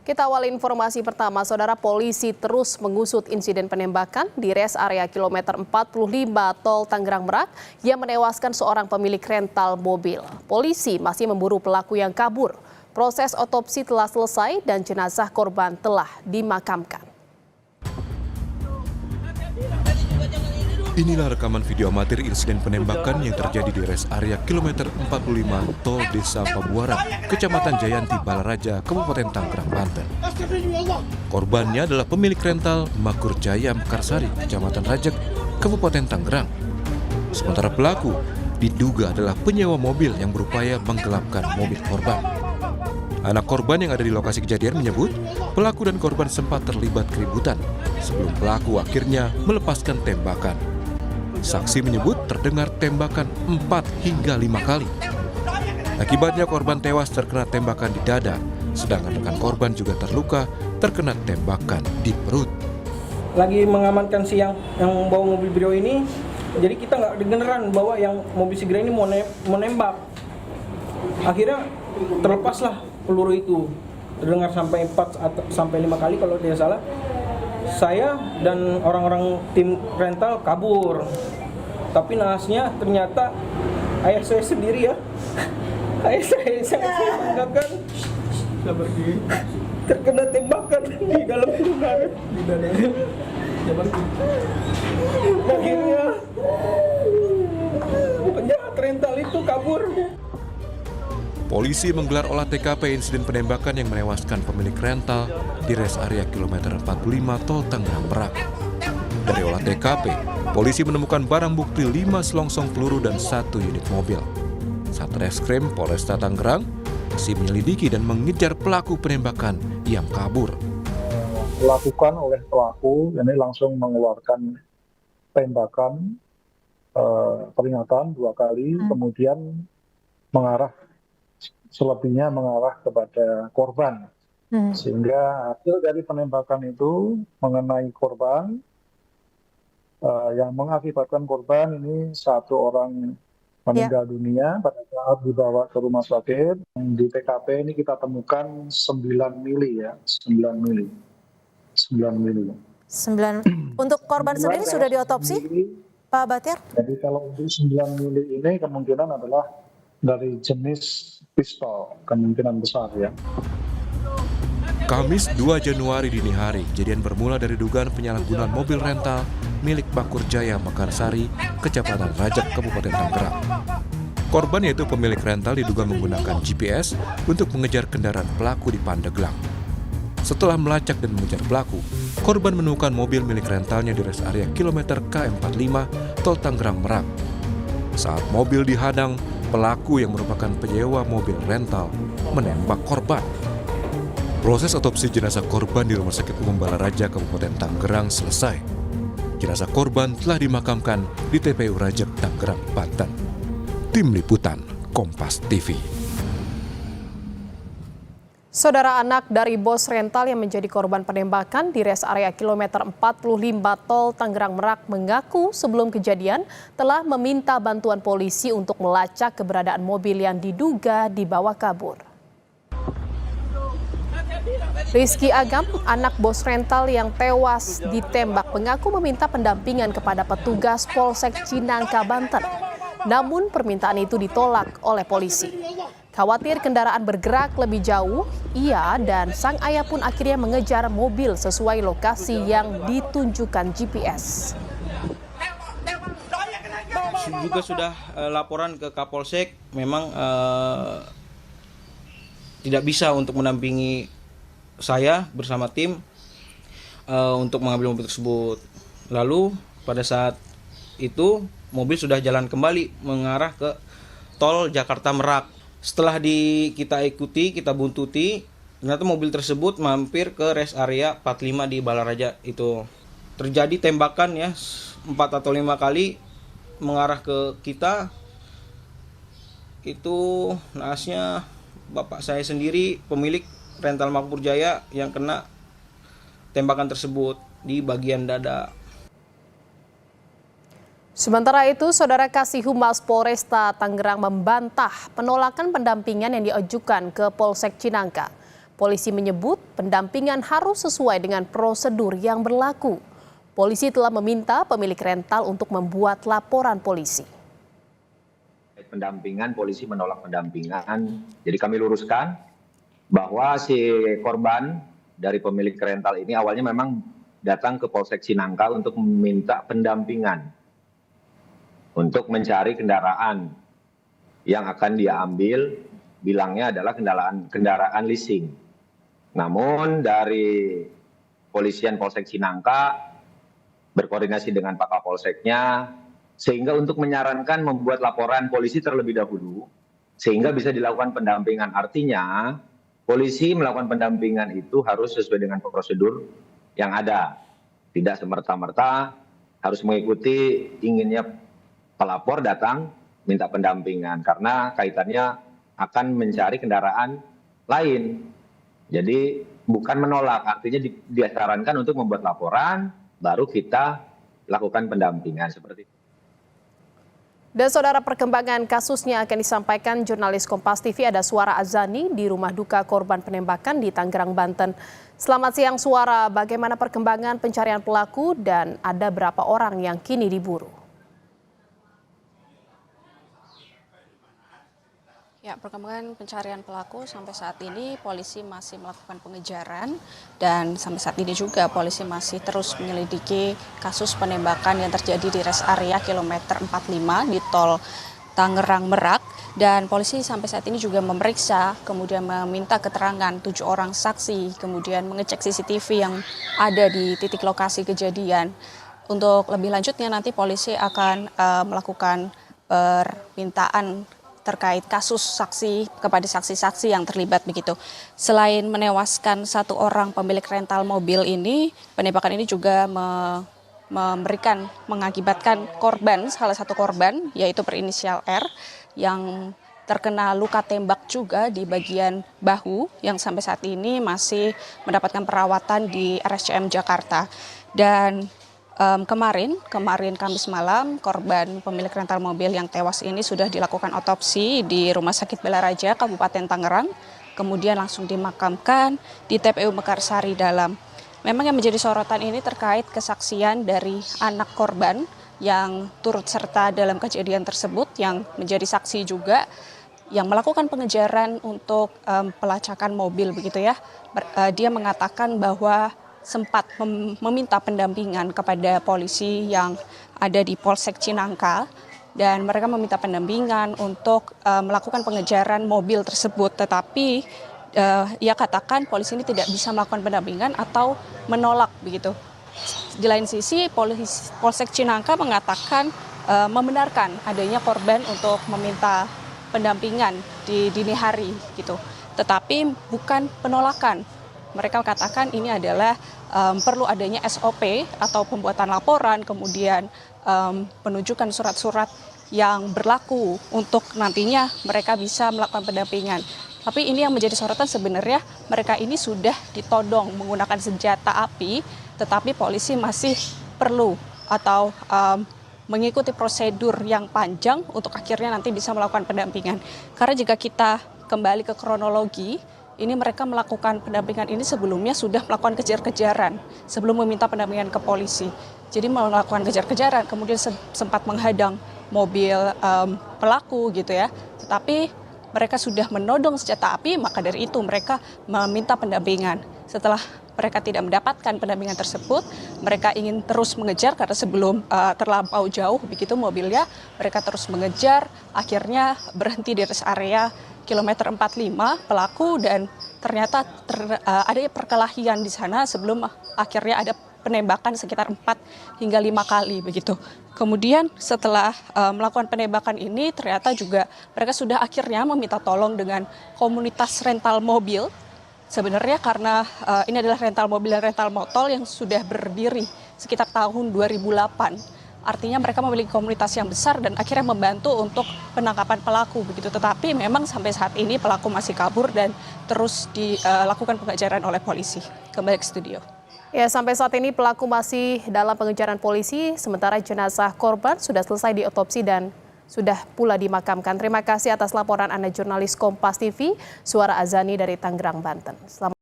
Kita awali informasi pertama, Saudara. Polisi terus mengusut insiden penembakan di res area kilometer 45 Tol Tangerang Merak yang menewaskan seorang pemilik rental mobil. Polisi masih memburu pelaku yang kabur. Proses otopsi telah selesai dan jenazah korban telah dimakamkan. Inilah rekaman video amatir insiden penembakan yang terjadi di res area kilometer 45 Tol Desa Pabuaran, Kecamatan Jayanti, Balaraja, Kabupaten Tangerang, Banten. Korbannya adalah pemilik rental Makmur Jaya Mekarsari, Kecamatan Rajek, Kabupaten Tangerang. Sementara pelaku diduga adalah penyewa mobil yang berupaya menggelapkan mobil korban. Anak korban yang ada di lokasi kejadian menyebut pelaku dan korban sempat terlibat keributan sebelum pelaku akhirnya melepaskan tembakan. Saksi menyebut terdengar tembakan 4 hingga 5 kali. Akibatnya korban tewas terkena tembakan di dada, sedangkan rekan korban juga terluka terkena tembakan di perut. Lagi mengamankan si yang bawa mobil Brio ini, jadi kita nggak dengeran bahwa yang mobil Sigra ini mau nembak. Akhirnya terlepaslah peluru itu, terdengar sampai 4 sampai 5 kali kalau tidak salah. Saya dan orang-orang tim rental kabur, tapi naasnya ternyata ayah saya sendiri ya, ayah saya sangat saya banggakan terkena tembakan di dalam rumah, di dalam. Akhirnya penjahat rental itu kabur. Polisi menggelar olah TKP insiden penembakan yang menewaskan pemilik rental di res area kilometer 45 Tol Tangerang Merak. Dari olah TKP, polisi menemukan barang bukti 5 selongsong peluru dan 1 unit mobil. Satreskrim Polresta Tangerang masih menyelidiki dan mengejar pelaku penembakan yang kabur. Dilakukan oleh pelaku, ini langsung mengeluarkan tembakan peringatan 2 kali, kemudian selebihnya mengarah kepada korban. Sehingga hasil dari penembakan itu mengenai korban, yang mengakibatkan korban ini 1 orang meninggal dunia pada saat dibawa ke rumah sakit. Di TKP ini kita temukan 9 mili ya, 9 mili. Untuk korban sendiri sudah diotopsi, Pak Batir? Jadi kalau untuk 9 mili ini kemungkinan adalah dari jenis pistol, kemungkinan besar ya. Kamis 2 Januari dini hari, kejadian bermula dari dugaan penyalahgunaan mobil rental milik Makmur Jaya Mekarsari, Kecamatan Rajek, Kabupaten Tangerang. Korban yaitu pemilik rental diduga menggunakan GPS untuk mengejar kendaraan pelaku di Pandeglang. Setelah melacak dan mengejar pelaku, korban menemukan mobil milik rentalnya di res area kilometer K45 Tol Tangerang Merak. Saat mobil dihadang, pelaku yang merupakan penyewa mobil rental menembak korban. Proses otopsi jenazah korban di Rumah Sakit Umum Balaraja, Kabupaten Tangerang selesai. Jenazah korban telah dimakamkan di TPU Rajek, Tangerang, Banten. Tim Liputan, Kompas TV. Saudara, anak dari bos rental yang menjadi korban penembakan di res area kilometer 45 Tol Tangerang Merak mengaku sebelum kejadian telah meminta bantuan polisi untuk melacak keberadaan mobil yang diduga dibawa kabur. Rizky Agam, anak bos rental yang tewas ditembak, mengaku meminta pendampingan kepada petugas Polsek Cinangka, Banten. Namun permintaan itu ditolak oleh polisi. Khawatir kendaraan bergerak lebih jauh, ia dan sang ayah pun akhirnya mengejar mobil sesuai lokasi yang ditunjukkan GPS. Juga sudah laporan ke Kapolsek, memang tidak bisa untuk mendampingi saya bersama tim untuk mengambil mobil tersebut. Lalu pada saat itu mobil sudah jalan kembali mengarah ke tol Jakarta Merak. Setelah kita ikuti, kita buntuti, ternyata mobil tersebut mampir ke res area 45 di Balaraja. Itu terjadi tembakan ya, 4 atau 5 kali mengarah ke kita. Itu naasnya bapak saya sendiri, pemilik rental Makmur Jaya, yang kena tembakan tersebut di bagian dada. Sementara itu, Saudara, Kasih Humas Polresta Tangerang membantah penolakan pendampingan yang diajukan ke Polsek Cinangka. Polisi menyebut pendampingan harus sesuai dengan prosedur yang berlaku. Polisi telah meminta pemilik rental untuk membuat laporan polisi. Pendampingan, polisi menolak pendampingan. Jadi kami luruskan bahwa si korban dari pemilik rental ini awalnya memang datang ke Polsek Cinangka untuk meminta pendampingan untuk mencari kendaraan yang akan dia ambil, bilangnya adalah kendaraan leasing. Namun dari Polisian Polsek Cinangka berkoordinasi dengan Pak Kapolseknya, sehingga untuk menyarankan membuat laporan polisi terlebih dahulu, sehingga bisa dilakukan pendampingan. Artinya, polisi melakukan pendampingan itu harus sesuai dengan prosedur yang ada. Tidak semerta-merta harus mengikuti inginnya pelapor datang minta pendampingan, karena kaitannya akan mencari kendaraan lain. Jadi bukan menolak, artinya disarankan untuk membuat laporan, baru kita lakukan pendampingan seperti itu. Dan saudara, perkembangan kasusnya akan disampaikan jurnalis Kompas TV. Ada Suara Azani di rumah duka korban penembakan di Tangerang, Banten. Selamat siang Suara, bagaimana perkembangan pencarian pelaku dan ada berapa orang yang kini diburu? Ya, perkembangan pencarian pelaku sampai saat ini polisi masih melakukan pengejaran dan sampai saat ini juga polisi masih terus menyelidiki kasus penembakan yang terjadi di rest area kilometer 45 di tol Tangerang Merak, dan polisi sampai saat ini juga memeriksa kemudian meminta keterangan 7 orang saksi, kemudian mengecek CCTV yang ada di titik lokasi kejadian. Untuk lebih lanjutnya nanti polisi akan melakukan permintaan terkait kasus saksi kepada saksi-saksi yang terlibat begitu. Selain menewaskan 1 orang pemilik rental mobil ini, penembakan ini juga mengakibatkan korban, salah satu korban yaitu berinisial R yang terkena luka tembak juga di bagian bahu yang sampai saat ini masih mendapatkan perawatan di RSCM Jakarta. Dan kemarin Kamis malam, korban pemilik rental mobil yang tewas ini sudah dilakukan otopsi di Rumah Sakit Balaraja Kabupaten Tangerang, kemudian langsung dimakamkan di TPU Mekarsari Dalam. Memang yang menjadi sorotan ini terkait kesaksian dari anak korban yang turut serta dalam kejadian tersebut, yang menjadi saksi juga, yang melakukan pengejaran untuk pelacakan mobil begitu ya. Dia mengatakan bahwa sempat meminta pendampingan kepada polisi yang ada di Polsek Cinangka, dan mereka meminta pendampingan untuk melakukan pengejaran mobil tersebut, tetapi ia katakan polisi ini tidak bisa melakukan pendampingan atau menolak begitu. Di lain sisi Polsek Cinangka mengatakan membenarkan adanya korban untuk meminta pendampingan di dini hari gitu, tetapi bukan penolakan. Mereka katakan ini adalah perlu adanya SOP atau pembuatan laporan, kemudian penunjukan surat-surat yang berlaku untuk nantinya mereka bisa melakukan pendampingan. Tapi ini yang menjadi sorotan sebenarnya, mereka ini sudah ditodong menggunakan senjata api, tetapi polisi masih perlu atau mengikuti prosedur yang panjang untuk akhirnya nanti bisa melakukan pendampingan. Karena jika kita kembali ke kronologi, ini mereka melakukan pendampingan ini sebelumnya sudah melakukan kejar-kejaran sebelum meminta pendampingan ke polisi. Jadi melakukan kejar-kejaran, kemudian sempat menghadang mobil pelaku gitu ya. Tetapi mereka sudah menodong senjata api, maka dari itu mereka meminta pendampingan. Setelah mereka tidak mendapatkan pendampingan tersebut, mereka ingin terus mengejar karena sebelum terlampau jauh begitu mobilnya, mereka terus mengejar, akhirnya berhenti di rest area kilometer 45 pelaku, dan ternyata ada perkelahian di sana sebelum akhirnya ada penembakan sekitar 4 hingga 5 kali begitu. Kemudian setelah melakukan penembakan ini ternyata juga mereka sudah akhirnya meminta tolong dengan komunitas rental mobil. Sebenarnya karena ini adalah rental mobil dan rental motor yang sudah berdiri sekitar tahun 2008. Artinya mereka memiliki komunitas yang besar dan akhirnya membantu untuk penangkapan pelaku begitu. Tetapi memang sampai saat ini pelaku masih kabur dan terus dilakukan pengejaran oleh polisi. Kembali ke studio. Ya, sampai saat ini pelaku masih dalam pengejaran polisi, sementara jenazah korban sudah selesai diotopsi dan sudah pula dimakamkan. Terima kasih atas laporan Anda jurnalis Kompas TV, Suara Azani dari Tangerang, Banten. Selamat